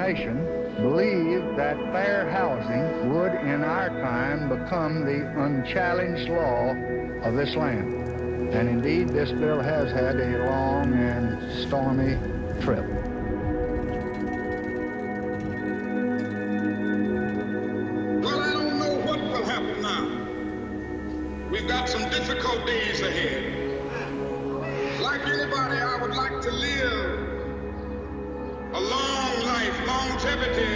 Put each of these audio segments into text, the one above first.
nation believed that fair housing would in our time become the unchallenged law of this land. And indeed, this bill has had a long and stormy trip. Well, I don't know what will happen now. We've got some difficult days ahead. Like anybody, I would like to live a long life. Longevity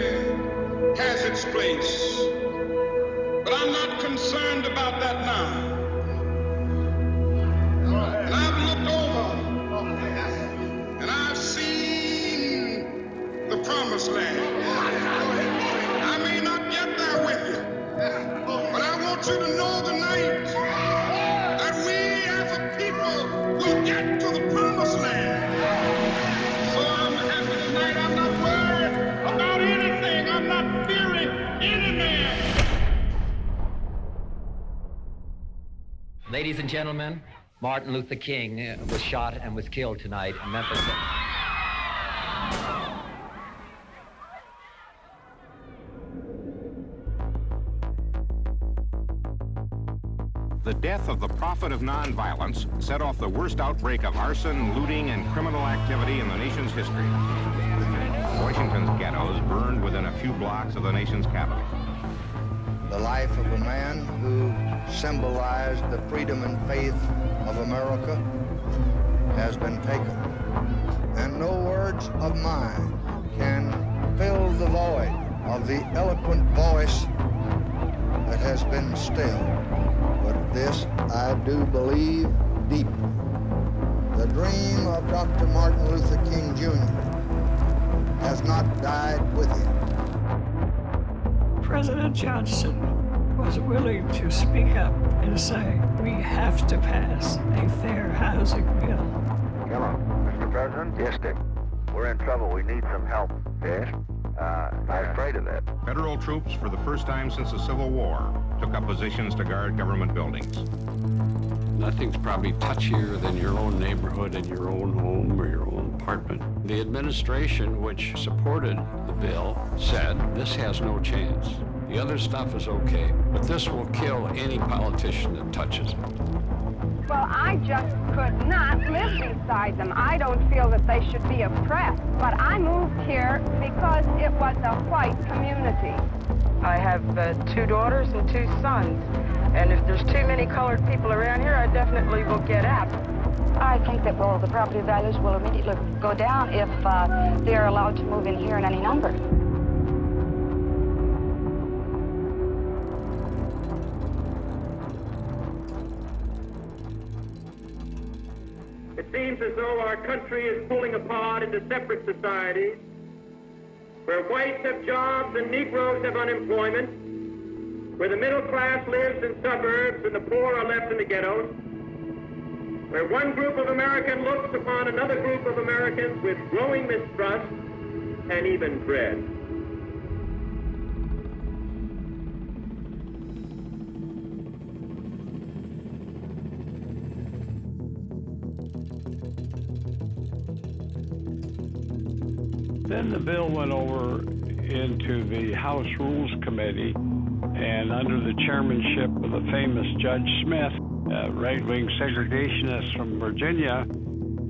has its place. But I'm not concerned about that now. And I've looked over and I've seen the promised land. I may not get there with you, but I want you to know tonight that we as a people will get to the promised land. So I'm happy tonight. I'm not worried about anything. I'm not fearing any man. Ladies and gentlemen, Martin Luther King was shot and was killed tonight in Memphis. The death of the prophet of nonviolence set off the worst outbreak of arson, looting, and criminal activity in the nation's history. Washington's ghettos burned within a few blocks of the nation's capital. The life of a man who symbolized the freedom and faith of America has been taken. And no words of mine can fill the void of the eloquent voice that has been stilled. But this I do believe deeply. The dream of Dr. Martin Luther King Jr. has not died with him. President Johnson was willing to speak up and say, we have to pass a fair housing bill. Hello, Mr. President? Yes, Dick. We're in trouble. We need some help. Yes? I was afraid of that. Federal troops, for the first time since the Civil War, took up positions to guard government buildings. Nothing's probably touchier than your own neighborhood and your own home or your own apartment. The administration, which supported the bill, said this has no chance. The other stuff is okay, but this will kill any politician that touches it. Well, I just could not live beside them. I don't feel that they should be oppressed. But I moved here because it was a white community. I have 2 daughters and 2 sons. And if there's too many colored people around here, I definitely will get out. I think that, well, the property values will immediately go down if they're allowed to move in here in any number. It seems as though our country is pulling apart into separate societies, where whites have jobs and Negroes have unemployment, where the middle class lives in suburbs and the poor are left in the ghettos, where one group of Americans looks upon another group of Americans with growing mistrust and even dread. Then the bill went over into the House Rules Committee, and under the chairmanship of the famous Judge Smith, a right-wing segregationist from Virginia,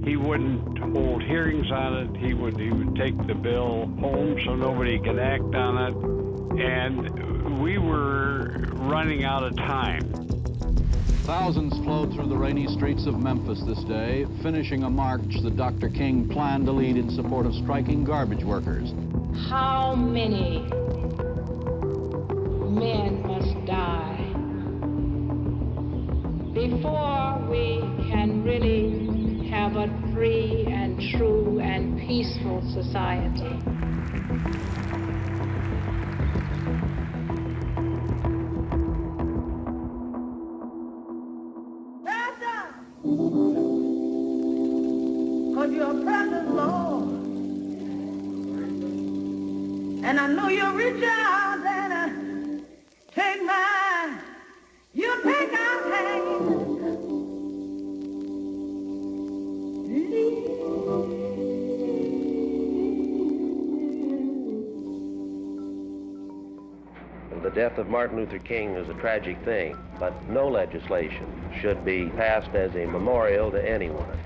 he wouldn't hold hearings on it. He would take the bill home so nobody could act on it, and we were running out of time. Thousands flowed through the rainy streets of Memphis this day, finishing a march that Dr. King planned to lead in support of striking garbage workers. How many men must die before we can really have a free and true and peaceful society? Cause you're a present Lord, and I know you'll reach out and take mine. You take our hand. death of Martin Luther King is a tragic thing, but no legislation should be passed as a memorial to anyone.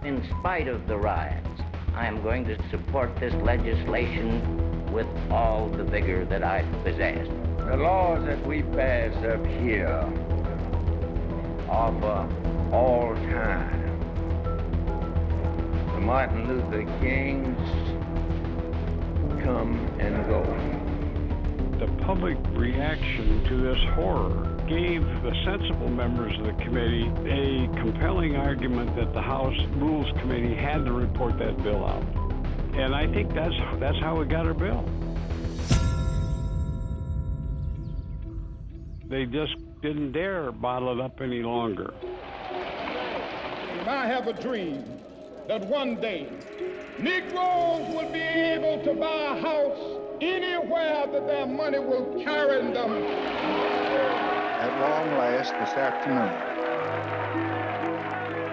In spite of the riots, I am going to support this legislation with all the vigor that I possess. The laws that we pass up here are for all time. The Martin Luther Kings come and go. The public reaction to this horror gave the sensible members of the committee a compelling argument that the House Rules Committee had to report that bill out. And I think that's how we got our bill. They just didn't dare bottle it up any longer. And I have a dream that one day Negroes will be able to buy a house anywhere that their money will carry them. At long last this afternoon,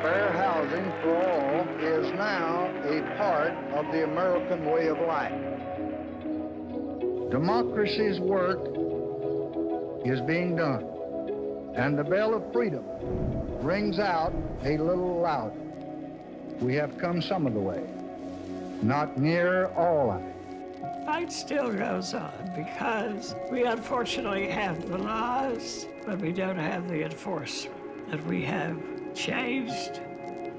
fair housing for all is now a part of the American way of life. Democracy's work is being done, and the bell of freedom rings out a little louder. We have come some of the way, not near all of it. The fight still goes on because we unfortunately have the laws, but we don't have the enforcement. That we have changed,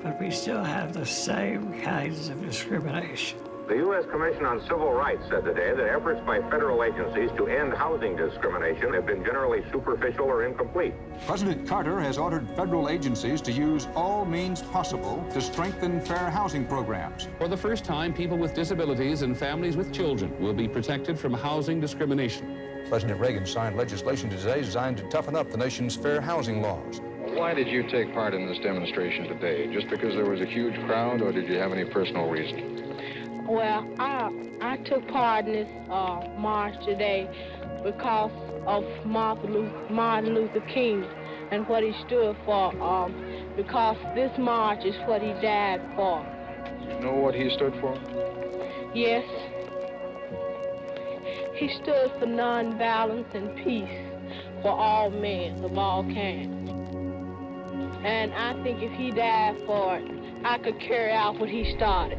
but we still have the same kinds of discrimination. The U.S. Commission on Civil Rights said today that efforts by federal agencies to end housing discrimination have been generally superficial or incomplete. President Carter has ordered federal agencies to use all means possible to strengthen fair housing programs. For the first time, people with disabilities and families with children will be protected from housing discrimination. President Reagan signed legislation today designed to toughen up the nation's fair housing laws. Why did you take part in this demonstration today? Just because there was a huge crowd, or did you have any personal reason? Well, I took part in this march today because of Martin Luther King and what he stood for, because this march is what he died for. You know what he stood for? Yes. He stood for nonviolence and peace for all men of all kinds. And I think if he died for it, I could carry out what he started.